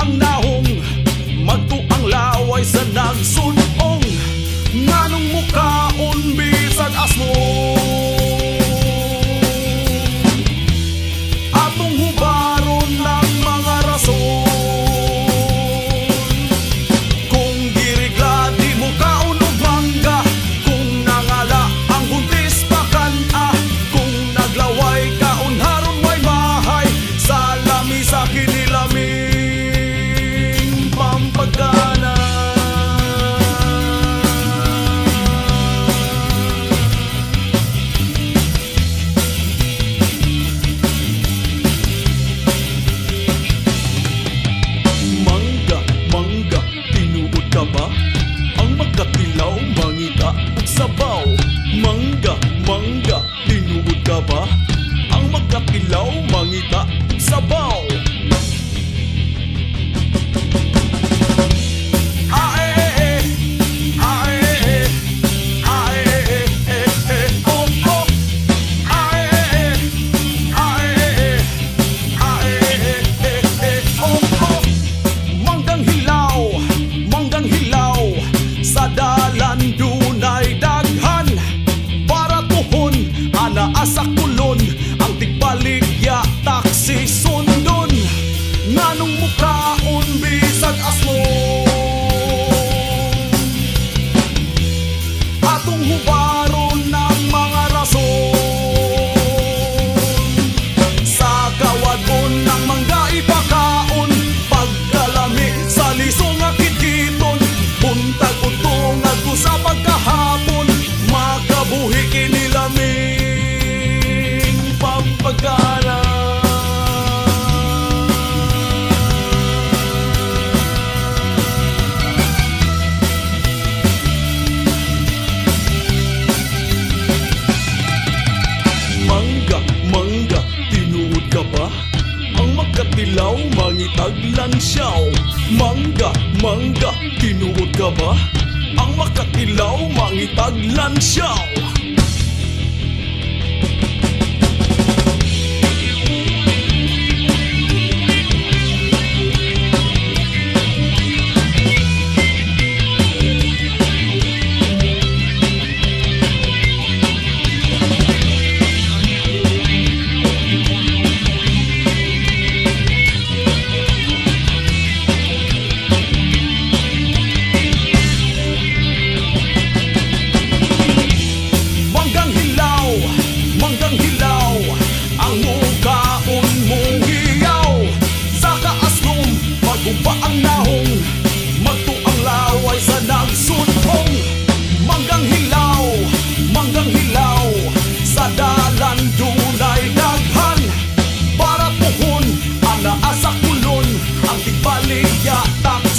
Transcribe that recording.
ang nahong, magto ang laway sa nagsunong. Nganong mukaon bisan asmo, atong hubaron ng mga rason. Kung girigla di mukaon og mangga, kung nangala ang buntis pakana, kung naglaway kaon haron way mahay, sa lamisa kinilaming pampagana. Ka ba? Ang magkatilaw, mangita ug sabaw. Mangga, mangga, tinuod ka ba? Ang magkatilaw, mangita ug sabaw. Asa kulon ang tigbaligya taksi sundon. Nganong mukaon bisag asmo, atong hubaron ng mga rason. Sa kawadon ng mangga ipakaon, pagkalami sa lisong akit-kiton, buntag utong adto sa pagkahapon, makabuhi kinilami pampagana. Mangga, mangga, tinuod ka ba? Ang magkatilaw, mangitag lansyaw. Mangga, mangga, tinuod ka ba? Ang magkatilaw, mangitag lansyaw. Asa kulon ang tigbaligya taksi